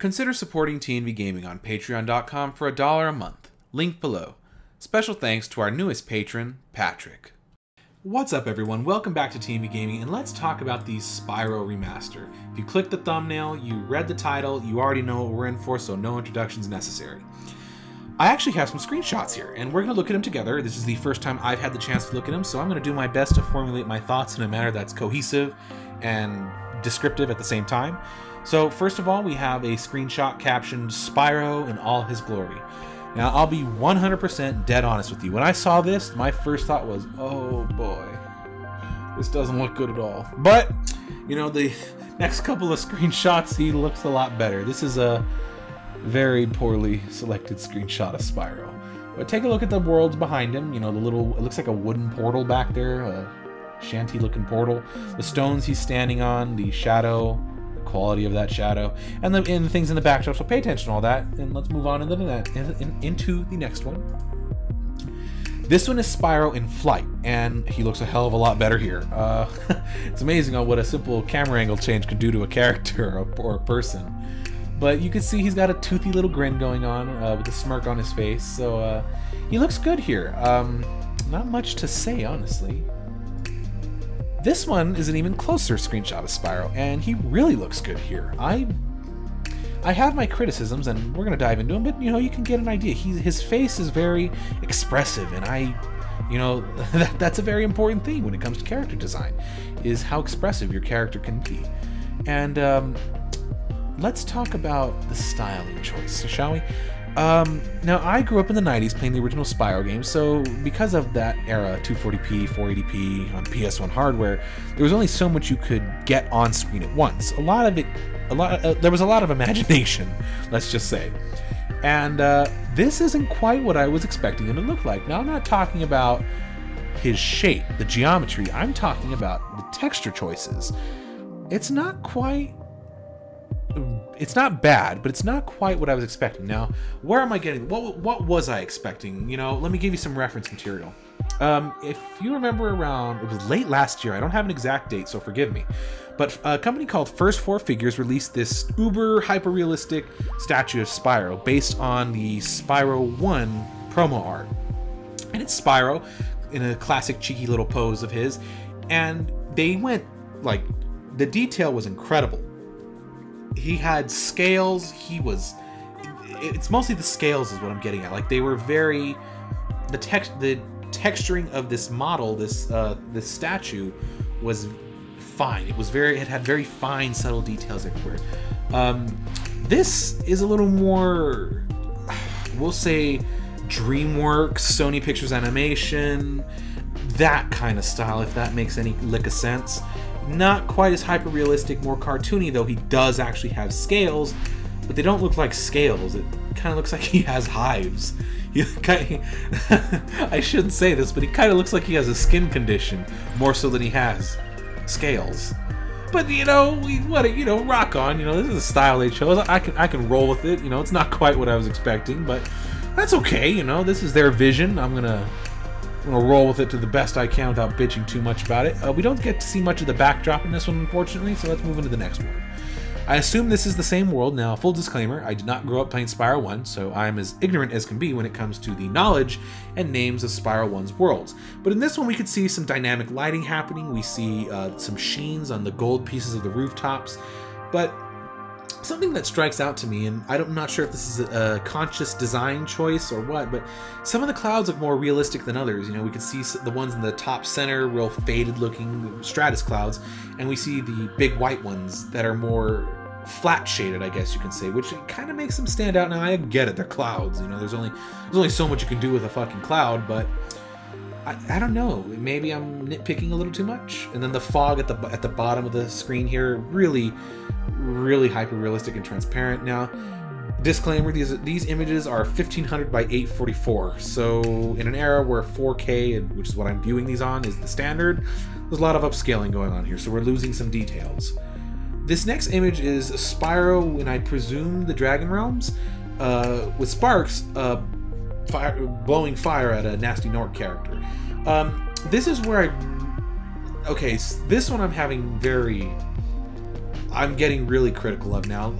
Consider supporting TNV Gaming on patreon.com for $1 a month. Link below. Special thanks to our newest patron, Patrick. What's up everyone, welcome back to TNV Gaming, and let's talk about the Spyro Remaster. If you clicked the thumbnail, you read the title, you already know what we're in for, so no introductions necessary. I actually have some screenshots here, and we're going to look at them together. This is the first time I've had the chance to look at them, so I'm going to do my best to formulate my thoughts in a manner that's cohesive and descriptive at the same time. So first of all, we have a screenshot captioned Spyro in all his glory. Now, I'll be 100% dead honest with you. When I saw this, my first thought was, oh boy, this doesn't look good at all. But, you know, the next couple of screenshots, he looks a lot better. This is a very poorly selected screenshot of Spyro. But take a look at the worlds behind him. You know, the little, it looks like a wooden portal back there, a shanty-looking portal. The stones he's standing on, the shadow, quality of that shadow, and the things in the backdrop, so pay attention to all that, and let's move on into the next one. This one is Spyro in flight, and he looks a hell of a lot better here. It's amazing on what a simple camera angle change can do to a character or a person. But you can see he's got a toothy little grin going on with a smirk on his face, so he looks good here. Not much to say, honestly. This one is an even closer screenshot of Spyro, and he really looks good here. I have my criticisms, and we're going to dive into them, but, you know, you can get an idea. His face is very expressive, and you know, that's a very important thing when it comes to character design, is how expressive your character can be. And let's talk about the styling choice, shall we? Now, I grew up in the 90s playing the original Spyro games, so because of that era, 240p, 480p on PS1 hardware, there was only so much you could get on screen at once. There was a lot of imagination, let's just say. And this isn't quite what I was expecting him to look like. Now, I'm not talking about his shape, the geometry, I'm talking about the texture choices. It's not bad, but it's not quite what I was expecting. Now, where am I getting? What was I expecting? You know, let me give you some reference material. If you remember around, it was late last year, I don't have an exact date, so forgive me, but a company called First 4 Figures released this uber hyper-realistic statue of Spyro based on the Spyro 1 promo art. And it's Spyro in a classic cheeky little pose of his, and they went, like, the detail was incredible. He had scales, it's mostly the scales is what I'm getting at. Like, they were very, the texturing of this model, this statue was fine. It had very fine, subtle details everywhere. This is a little more, we'll say, DreamWorks, Sony Pictures Animation, that kind of style, if that makes any lick of sense. Not quite as hyper-realistic, more cartoony, though he does actually have scales, but they don't look like scales. It kind of looks like he has hives. I shouldn't say this, but he kind of looks like he has a skin condition, more so than he has scales. But, you know, rock on. You know, this is a style they chose. I can roll with it. You know, it's not quite what I was expecting, but that's okay. You know, this is their vision. I'm gonna roll with it to the best I can without bitching too much about it. We don't get to see much of the backdrop in this one, unfortunately, so let's move into the next one. I assume this is the same world. Now, full disclaimer, I did not grow up playing Spyro 1, so I'm as ignorant as can be when it comes to the knowledge and names of Spyro 1's worlds. But in this one, we could see some dynamic lighting happening. We see some sheens on the gold pieces of the rooftops, but something that strikes out to me, and I'm not sure if this is a conscious design choice or what, but some of the clouds look more realistic than others. You know, we can see the ones in the top center, real faded looking stratus clouds, and we see the big white ones that are more flat shaded, I guess you can say, which kind of makes them stand out. Now, I get it, they're clouds, you know, there's only so much you can do with a fucking cloud, but I don't know, maybe I'm nitpicking a little too much. And then the fog at the bottom of the screen here, really hyper realistic and transparent. Now, disclaimer, these images are 1500 by 844, so in an era where 4K, which is what I'm viewing these on, is the standard, there's a lot of upscaling going on here, so we're losing some details. This next image is Spyro in, I presume, the Dragon Realms, with Sparks blowing fire at a Nasty Nort character. This is where okay, this one I'm getting really critical of now.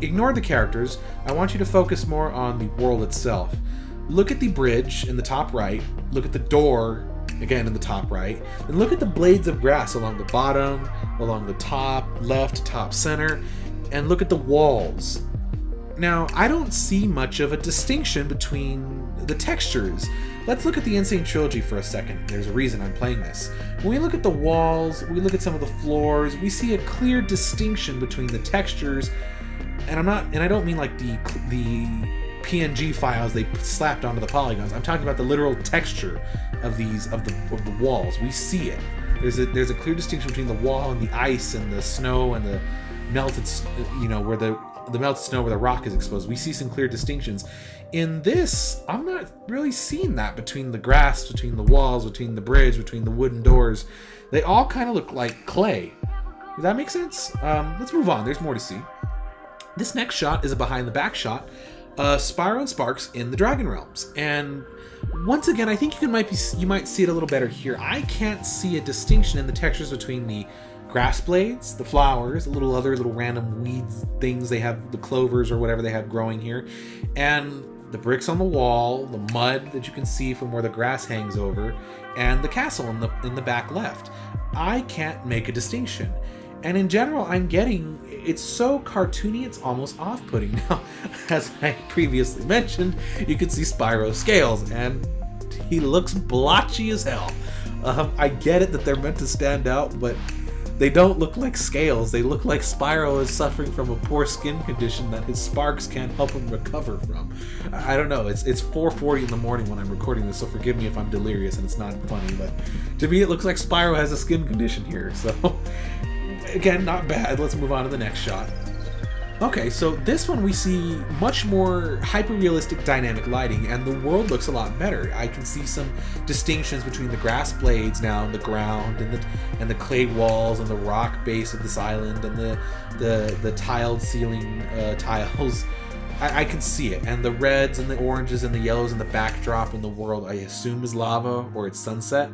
ignore the characters. I want you to focus more on the world itself. Look at the bridge in the top right. Look at the door, again, in the top right. And look at the blades of grass along the bottom, along the top left, top center. And look at the walls. Now, I don't see much of a distinction between the textures. Let's look at the Insane Trilogy for a second. There's a reason I'm playing this. When we look at the walls, we look at some of the floors, we see a clear distinction between the textures, and I don't mean like the PNG files they slapped onto the polygons. I'm talking about the literal texture of the walls. We see it. There's a clear distinction between the wall and the ice and the snow and the melted, where the melted snow where the rock is exposed. We see some clear distinctions. In this, I'm not really seeing that between the grass, between the walls, between the bridge, between the wooden doors. They all kind of look like clay. Does that make sense? Let's move on. There's more to see. This next shot is a behind the back shot. Spyro and Sparks in the Dragon Realms. And once again, I think you might see it a little better here. I can't see a distinction in the textures between the grass blades, the flowers, other little random weeds things they have, the clovers or whatever they have growing here, and the bricks on the wall, the mud that you can see from where the grass hangs over, and the castle in the back left. I can't make a distinction. And in general, it's so cartoony, it's almost off-putting. Now, as I previously mentioned, you can see Spyro's scales, and he looks blotchy as hell. I get it that they're meant to stand out, but they don't look like scales. They look like Spyro is suffering from a poor skin condition that his Sparks can't help him recover from. I don't know. It's 4:40 in the morning when I'm recording this, so forgive me if I'm delirious and it's not funny, but to me it looks like Spyro has a skin condition here. So, again, not bad. Let's move on to the next shot. Okay, so this one we see much more hyper-realistic dynamic lighting, and the world looks a lot better. I can see some distinctions between the grass blades now and the ground, and the clay walls and the rock base of this island, and the tiled ceiling tiles. I can see it, and the reds and the oranges and the yellows and the backdrop in the world, I assume is lava or it's sunset.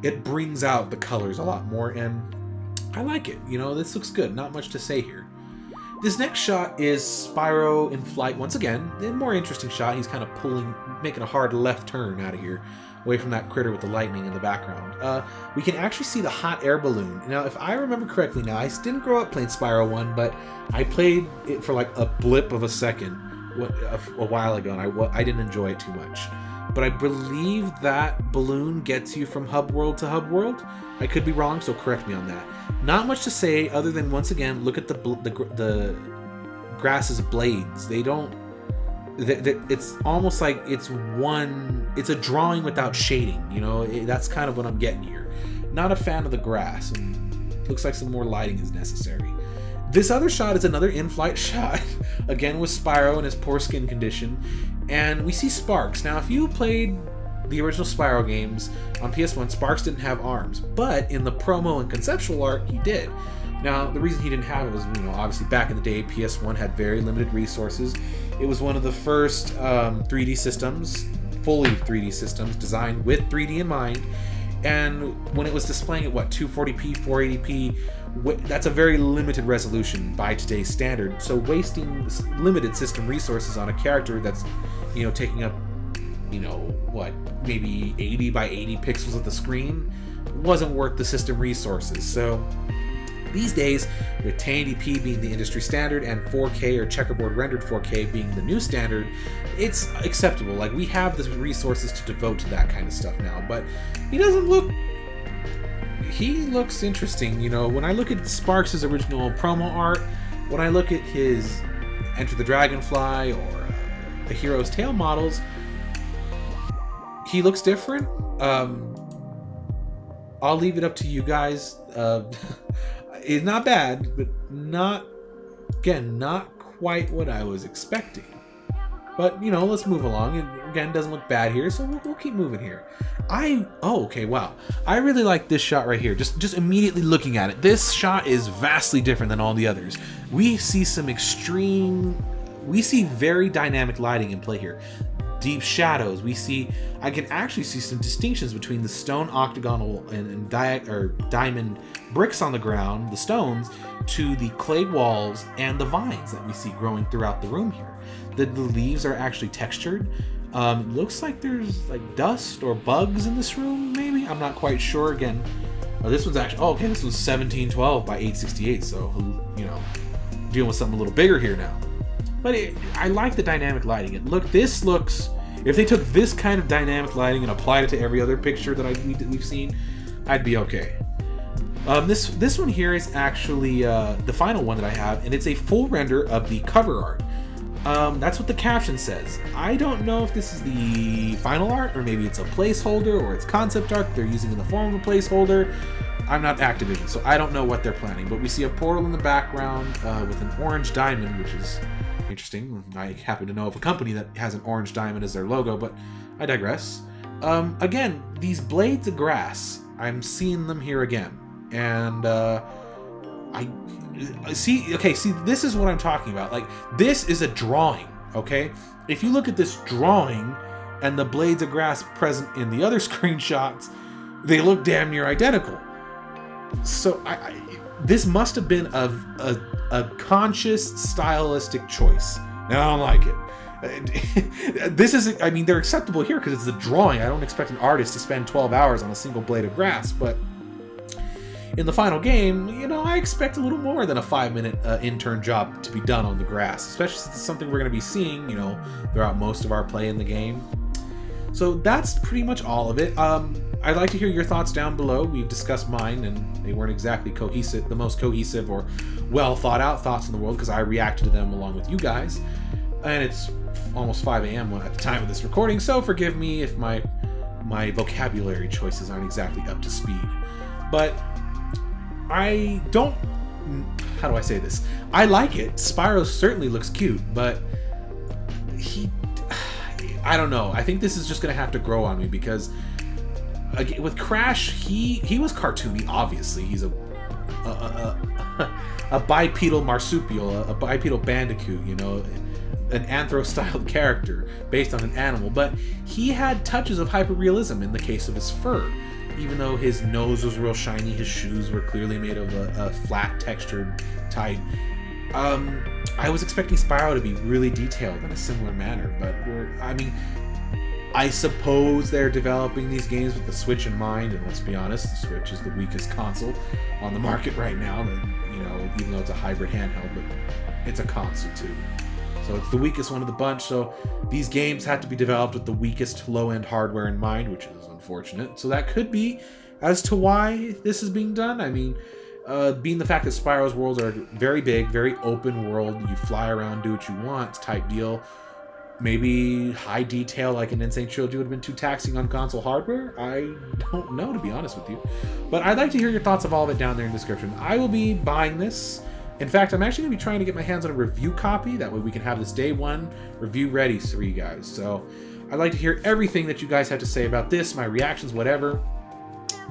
It brings out the colors a lot more, and I like it. This looks good. Not much to say here. This next shot is Spyro in flight once again. A more interesting shot. He's kind of making a hard left turn out of here, away from that critter with the lightning in the background. We can actually see the hot air balloon. Now, if I remember correctly, now I didn't grow up playing Spyro 1, but I played it for like a blip of a second a while ago, and I didn't enjoy it too much. But I believe that balloon gets you from hub world to hub world. I could be wrong, so correct me on that. Not much to say other than, once again, look at the grass's blades. They don't... It's almost like it's a drawing without shading, that's kind of what I'm getting here. Not a fan of the grass, and looks like some more lighting is necessary. This other shot is another in-flight shot, again with Spyro and his poor skin condition, and we see Sparks. Now, if you played the original Spyro games on PS1, Sparks didn't have arms, but in the promo and conceptual art, he did. Now, the reason he didn't have it was, obviously back in the day, PS1 had very limited resources. It was one of the first 3D systems, fully 3D systems, designed with 3D in mind. And when it was displaying at, 240p, 480p, that's a very limited resolution by today's standard. So wasting limited system resources on a character that's, taking up, maybe 80 by 80 pixels of the screen wasn't worth the system resources. So these days, with 1080p being the industry standard and 4K or checkerboard rendered 4K being the new standard, it's acceptable. Like, we have the resources to devote to that kind of stuff now, but he looks interesting. When I look at Sparks' original promo art, when I look at his Enter the Dragonfly or the Hero's Tail models, he looks different. I'll leave it up to you guys. It's not bad, but not quite what I was expecting. But, let's move along. And again, doesn't look bad here, so we'll keep moving here. Okay, wow. I really like this shot right here. Just immediately looking at it. This shot is vastly different than all the others. We see very dynamic lighting in play here. Deep shadows. I can actually see some distinctions between the stone octagonal and diamond bricks on the ground, the stones, to the clay walls and the vines that we see growing throughout the room here. The leaves are actually textured. Looks like there's like dust or bugs in this room, maybe? I'm not quite sure. Again, this one's actually, oh, okay, this was 1712 by 868, so, you know, dealing with something a little bigger here now. But I like the dynamic lighting. This looks, if they took this kind of dynamic lighting and applied it to every other picture that we've seen, I'd be okay. This one here is actually the final one that I have, and it's a full render of the cover art. That's what the caption says. I don't know if this is the final art, or maybe it's a placeholder, or it's concept art they're using in the form of a placeholder. I'm not Activision, so I don't know what they're planning, but we see a portal in the background with an orange diamond, which is interesting. I happen to know of a company that has an orange diamond as their logo, but I digress. Again, these blades of grass, I'm seeing them here again. And I see, okay, see, this is what I'm talking about. Like, this is a drawing, okay? If you look at this drawing and the blades of grass present in the other screenshots, they look damn near identical. So this must have been a conscious stylistic choice. And I don't like it. This isn't, I mean, they're acceptable here because it's a drawing. I don't expect an artist to spend 12 hours on a single blade of grass, but in the final game, you know, I expect a little more than a 5-minute intern job to be done on the grass, especially since it's something we're going to be seeing, you know, throughout most of our play in the game. So that's pretty much all of it. I'd like to hear your thoughts down below. We've discussed mine, and they weren't exactly cohesive, the most cohesive or well thought out thoughts in the world, because I reacted to them along with you guys. And it's almost 5 a.m. at the time of this recording, so forgive me if my vocabulary choices aren't exactly up to speed. But I don't, how do I say this? I like it. Spyro certainly looks cute, but I don't know. I think this is just going to have to grow on me, because again, with Crash, he was cartoony, obviously. He's a bipedal marsupial, a bipedal bandicoot, you know, an anthro-styled character based on an animal, but he had touches of hyperrealism in the case of his fur. Even though his nose was real shiny, his shoes were clearly made of a flat textured type. I was expecting Spyro to be really detailed in a similar manner, but I mean, I suppose they're developing these games with the Switch in mind, and let's be honest, the Switch is the weakest console on the market right now. You know, even though it's a hybrid handheld, but it's a console too. So it's the weakest one of the bunch, so these games had to be developed with the weakest low-end hardware in mind, which is unfortunate. So that could be as to why this is being done. I mean, being the fact that Spyro's worlds are very big, very open world, you fly around, do what you want type deal. Maybe high detail like an Insane Trilogy would have been too taxing on console hardware? I don't know, to be honest with you. But I'd like to hear your thoughts of all of it down there in the description. I will be buying this. In fact, I'm actually going to be trying to get my hands on a review copy. That way we can have this day one review ready for you guys. So I'd like to hear everything that you guys have to say about this, my reactions, whatever,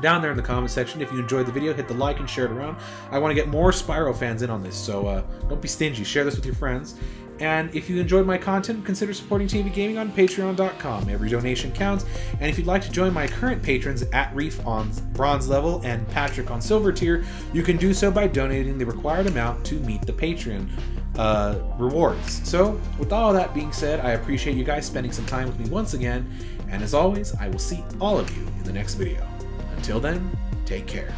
down there in the comment section. If you enjoyed the video, hit the like and share it around. I want to get more Spyro fans in on this, so don't be stingy. Share this with your friends. And if you enjoyed my content, consider supporting TV Gaming on Patreon.com. Every donation counts. And if you'd like to join my current patrons at Reef on bronze level and Patrick on silver tier, you can do so by donating the required amount to meet the Patreon rewards. So, with all that being said, I appreciate you guys spending some time with me once again. And as always, I will see all of you in the next video. Until then, take care.